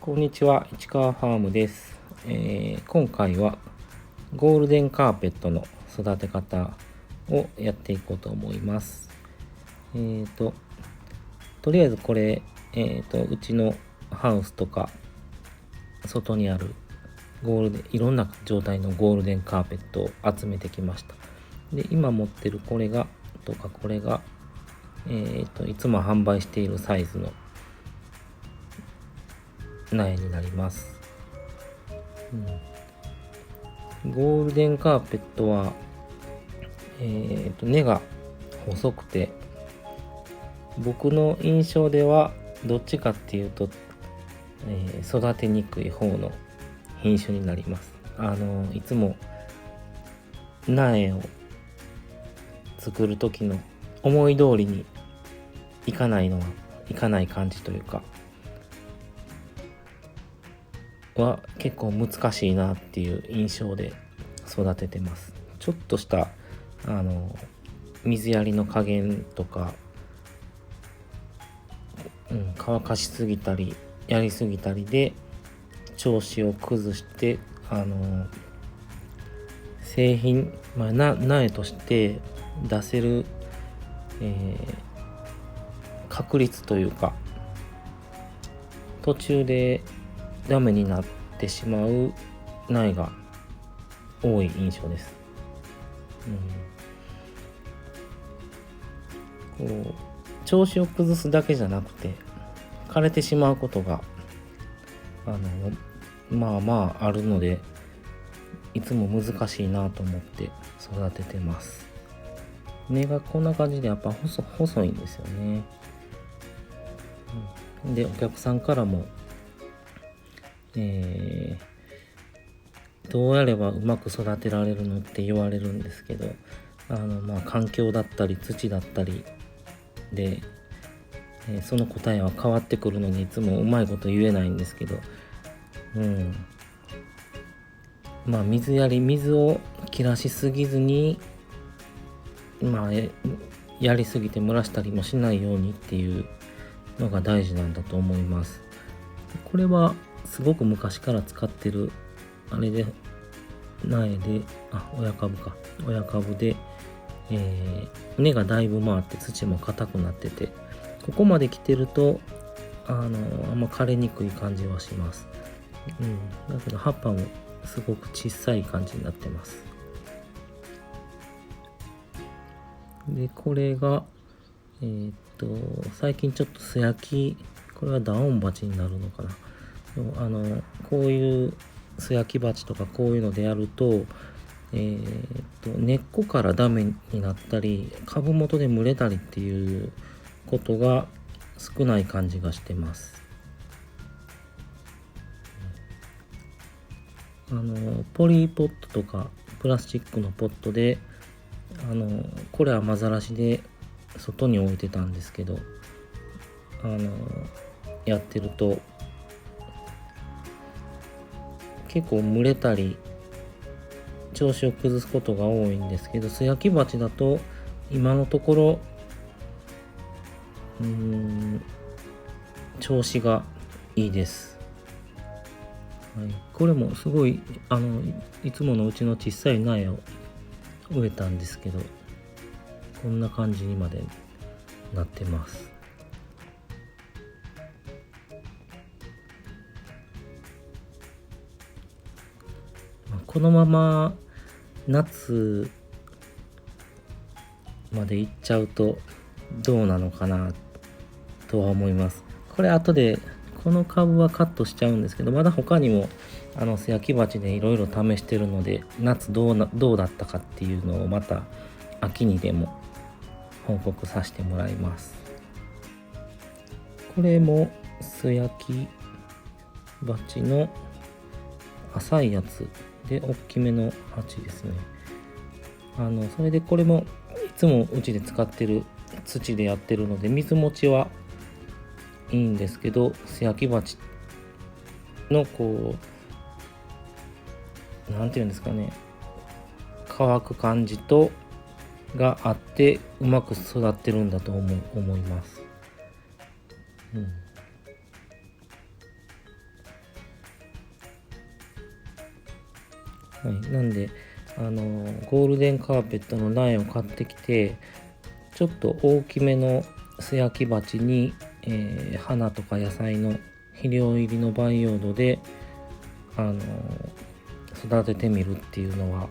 こんにちは、市川ファームです。今回はゴールデンカーペットの育て方をやっていこうと思います。とりあえずこれ、うちのハウスとか外にあるいろんな状態のゴールデンカーペットを集めてきました。で、今持ってるこれがいつも販売しているサイズの苗になります。ゴールデンカーペットは、根が細くて、僕の印象ではどっちかっていうと、育てにくい方の品種になります。いつも苗を作る時の思い通りにいかない感じというかは結構難しいなっていう印象で育ててます。ちょっとした水やりの加減とか、乾かしすぎたりやりすぎたりで調子を崩して製品、苗として出せる、確率というか途中でダメになってしまう苗が多い印象です。調子を崩すだけじゃなくて枯れてしまうことがあるので、いつも難しいなと思って育ててます。根がこんな感じでやっぱ細いんですよね。で、お客さんからも、どうやればうまく育てられるのって言われるんですけど、環境だったり土だったりで、その答えは変わってくるのにいつもうまいこと言えないんですけど、水を切らしすぎずに、やりすぎて蒸らしたりもしないようにっていうのが大事なんだと思います。これはすごく昔から使ってる苗で、親株で、根がだいぶ回って土も硬くなってて、ここまで来てるとあんま枯れにくい感じはします。だけど葉っぱもすごく小さい感じになってます。で、これが最近ちょっと素焼き、これはダウン鉢になるのかな。こういう素焼き鉢とかこういうのでやると、根っこからダメになったり株元で蒸れたりっていうことが少ない感じがしてます。ポリポットとかプラスチックのポットでこれは混ざらしで外に置いてたんですけど、やってると結構蒸れたり調子を崩すことが多いんですけど、素焼き鉢だと今のところ調子がいいです。これもすごいいつものうちの小さい苗を植えたんですけど、こんな感じにまでなってます。このまま夏まで行っちゃうとどうなのかなとは思います。これ後でこの株はカットしちゃうんですけど、まだ他にも素焼き鉢でいろいろ試してるので、夏どうだったかっていうのをまた秋にでも報告させてもらいます。これも素焼き鉢の浅いやつで大きめの鉢ですね。それでこれもいつもうちで使ってる土でやってるので水持ちはいいんですけど、素焼き鉢のなんていうんですかね、乾く感じがあってうまく育ってるんだと思います。なんでゴールデンカーペットの苗を買ってきて、ちょっと大きめの素焼き鉢に、花とか野菜の肥料入りの培養土で育ててみるっていうのは、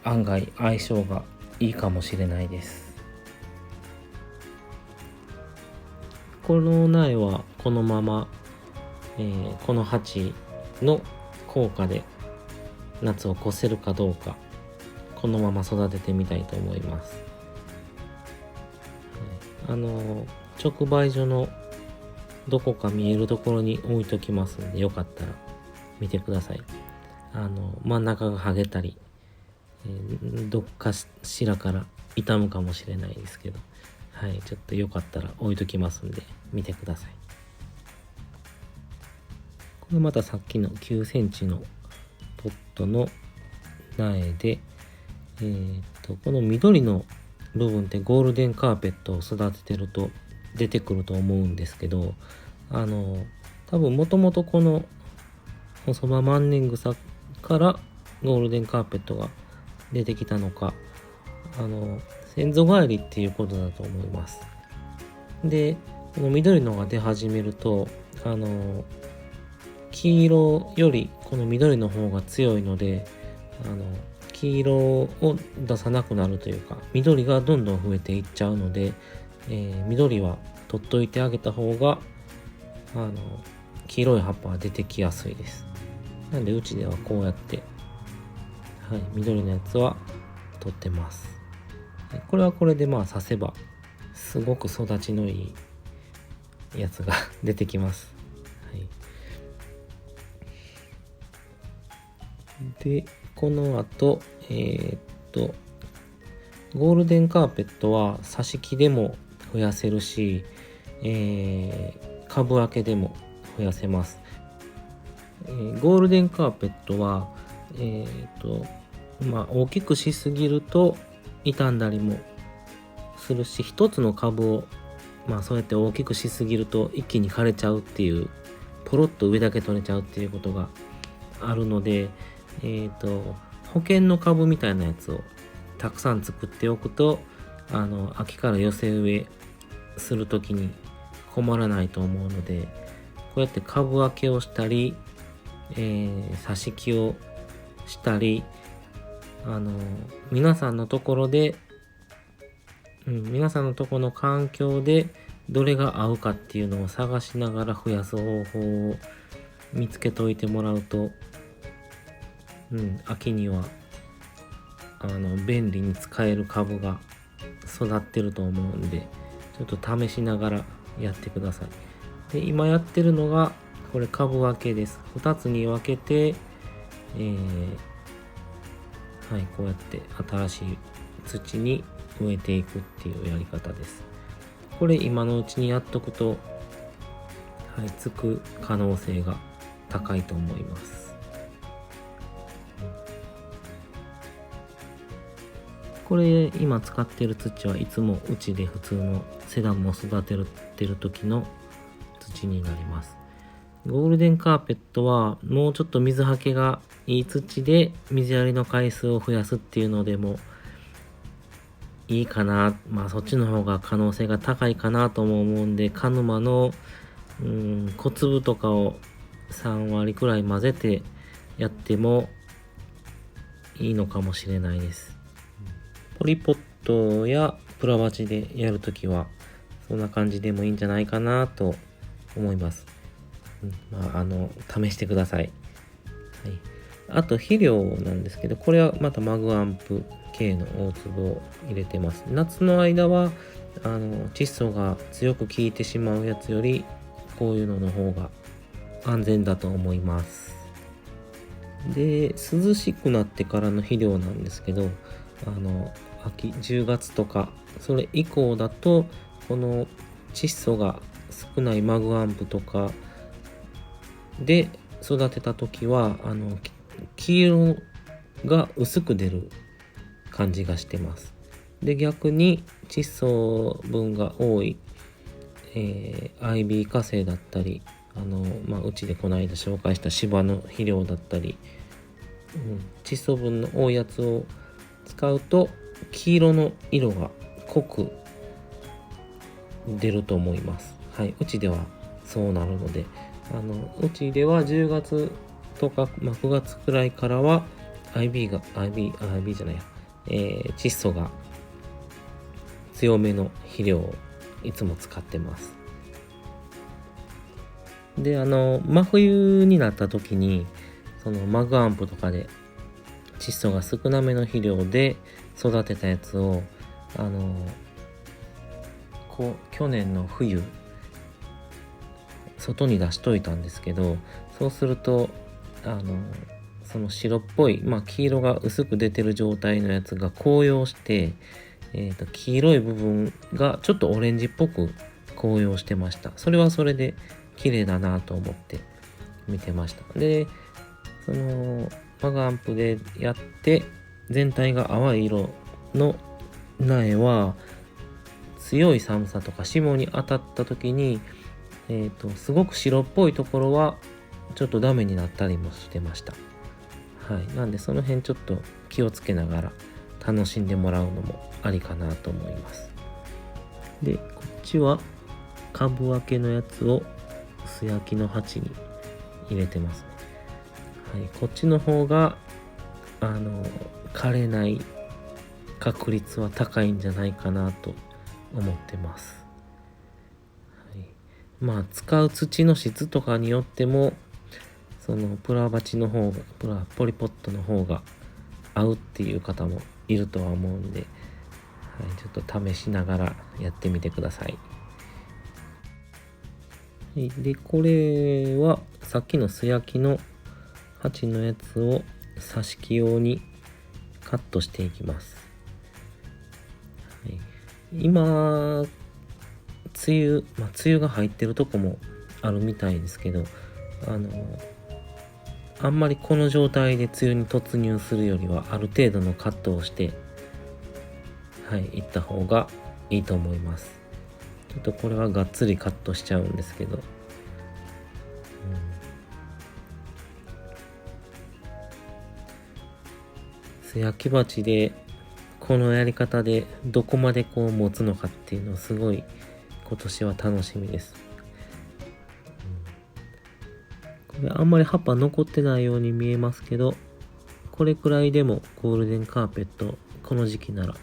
案外相性がいいかもしれないです。この苗はこのまま、この鉢の効果で夏を越せるかどうか、このまま育ててみたいと思います。直売所のどこか見えるところに置いときますので、よかったら見てください。真ん中が剥げたり、どっかしらから傷むかもしれないですけど、ちょっとよかったら置いときますんで見てください。これまたさっきの9センチのポットの苗で、この緑の部分ってゴールデンカーペットを育ててると出てくると思うんですけど、多分もともとこの細葉万年草からゴールデンカーペットが出てきたのか、先祖返りっていうことだと思います。で、この緑のが出始めると黄色よりこの緑の方が強いので、黄色を出さなくなるというか、緑がどんどん増えていっちゃうので、緑は取っといてあげた方が黄色い葉っぱが出てきやすいです。なんでうちではこうやって、緑のやつは取ってます。これはこれで刺せばすごく育ちのいいやつが出てきます。で、この後ゴールデンカーペットは挿し木でも増やせるし、株分けでも増やせます。ゴールデンカーペットは大きくしすぎると傷んだりもするし、一つの株をそうやって大きくしすぎると一気に枯れちゃうっていう、ポロッと上だけ取れちゃうっていうことがあるので、保険の株みたいなやつをたくさん作っておくと、秋から寄せ植えするときに困らないと思うので、こうやって株分けをしたり、挿し木をしたり、皆さんのところで、皆さんのところの環境でどれが合うかっていうのを探しながら増やす方法を見つけておいてもらうと、秋には便利に使える株が育ってると思うんで、ちょっと試しながらやってください。で、今やってるのがこれ株分けです。2つに分けて、こうやって新しい土に植えていくっていうやり方です。これ今のうちにやっとくと、つく可能性が高いと思います。これ今使ってる土はいつもうちで普通のセダムを育ててる時の土になります。ゴールデンカーペットはもうちょっと水はけがいい土で水やりの回数を増やすっていうのでもいいかな。そっちの方が可能性が高いかなとも思うんで、鹿沼の小粒とかを3割くらい混ぜてやってもいいのかもしれないです。ポリポットやプラ鉢でやるときはそんな感じでもいいんじゃないかなと思います。試してください。あと肥料なんですけど、これはまたマグアンプ系の大粒を入れてます。夏の間は窒素が強く効いてしまうやつよりこういうのの方が安全だと思います。で、涼しくなってからの肥料なんですけど、秋10月とかそれ以降だと、この窒素が少ないマグアンプとかで育てた時は黄色が薄く出る感じがしてます。で、逆に窒素分が多い、IB 化成だったり、うちでこの間紹介した芝の肥料だったり窒素分の多いやつを使うと黄色の色が濃く出ると思います。はい、うちではそうなるので、うちでは10月とか、9月くらいからは IB じゃないや、窒素が強めの肥料をいつも使ってます。で、真冬になった時にそのマグアンプとかで窒素が少なめの肥料で育てたやつを去年の冬外に出しといたんですけど、そうするとその白っぽい、黄色が薄く出てる状態のやつが紅葉して、黄色い部分がちょっとオレンジっぽく紅葉してました。それはそれで綺麗だなと思って見てました。で、そのマグアンプでやって全体が淡い色の苗は強い寒さとか霜に当たった時に、すごく白っぽいところはちょっとダメになったりもしてました。はい、なんでその辺ちょっと気をつけながら楽しんでもらうのもありかなと思います。で、こっちは株分けのやつを素焼きの鉢に入れてますね。はい、こっちの方が枯れない確率は高いんじゃないかなと思ってます。はい、使う土の質とかによってもそのプラ鉢の方がポリポットの方が合うっていう方もいるとは思うんで、はい、ちょっと試しながらやってみてください。で、これはさっきの素焼きの鉢のやつを挿し木用にカットしていきます。はい、今梅雨が入ってるとこもあるみたいですけど、あんまりこの状態で梅雨に突入するよりはある程度のカットをしていった方がいいと思います。ちょっとこれはがっつりカットしちゃうんですけど、素焼き鉢でこのやり方でどこまでこう持つのかっていうのをすごい今年は楽しみです。これあんまり葉っぱ残ってないように見えますけど、これくらいでもゴールデンカーペットこの時期なら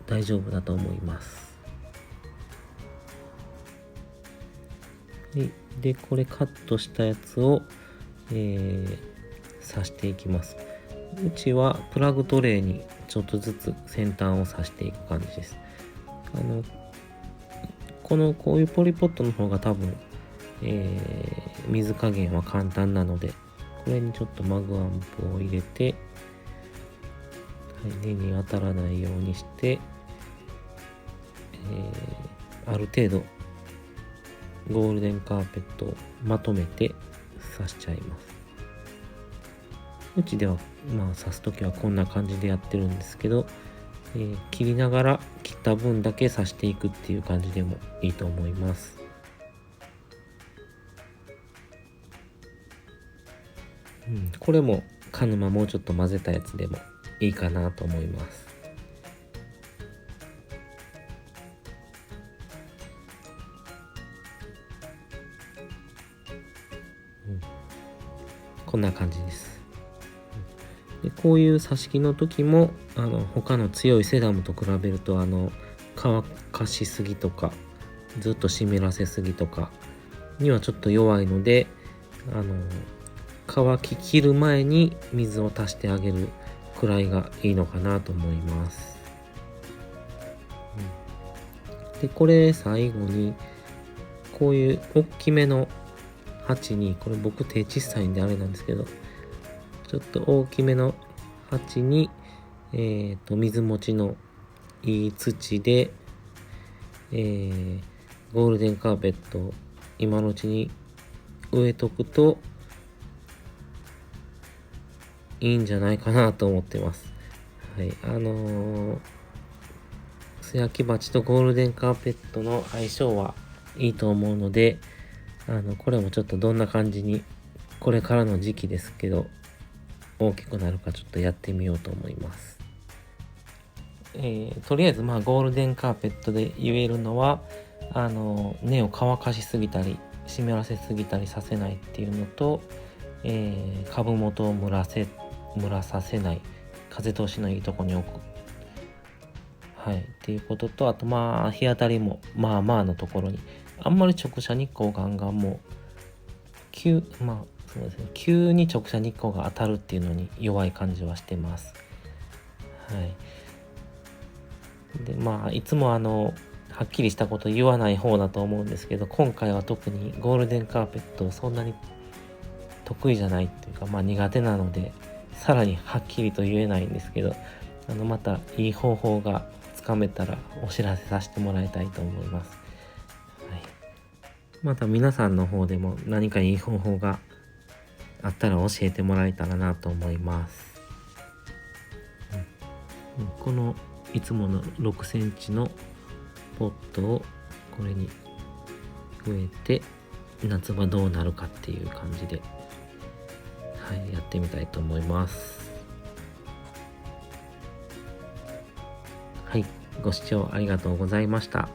大丈夫だと思います。で、これカットしたやつを、刺していきます。うちはプラグトレーにちょっとずつ先端を刺していく感じです。こういうポリポットの方が多分、水加減は簡単なので、これにちょっとマグアンプを入れて、根に当たらないようにして、ある程度ゴールデンカーペットをまとめて刺しちゃいます。うちでは刺すときはこんな感じでやってるんですけど、切りながら切った分だけ刺していくっていう感じでもいいと思います。これも鹿沼もうちょっと混ぜたやつでもいいかなと思います。こんな感じです。で、こういう挿し木の時も他の強いセダムと比べると乾かしすぎとかずっと湿らせすぎとかにはちょっと弱いので、乾ききる前に水を足してあげるくらいがいいのかなと思います。で、これ最後にこういう大きめの鉢に、これ僕手小さいんであれなんですけど、ちょっと大きめの鉢に、水持ちのいい土で、ゴールデンカーペットを今のうちに植えとくといいんじゃないかなと思ってます。はい、素焼き鉢とゴールデンカーペットの相性はいいと思うので、これもちょっとどんな感じにこれからの時期ですけど、大きくなるかちょっとやってみようと思います。とりあえずゴールデンカーペットで言えるのは、根を乾かしすぎたり湿らせすぎたりさせないっていうのと、株元を蒸らさせない、風通しのいいとこに置く、っていうことと、あと日当たりものところに、あんまり直射日光ガンガンも急に直射日光が当たるっていうのに弱い感じはしてます。でいつもはっきりしたこと言わない方だと思うんですけど、今回は特にゴールデンカーペットそんなに得意じゃないっていうか、苦手なのでさらにはっきりと言えないんですけど、またいい方法がつかめたらお知らせさせてもらいたいと思います。また皆さんの方でも何かいい方法があったら教えてもらえたらなと思います。このいつもの6センチのポットをこれに植えて、夏場どうなるかっていう感じで、やってみたいと思います。ご視聴ありがとうございました。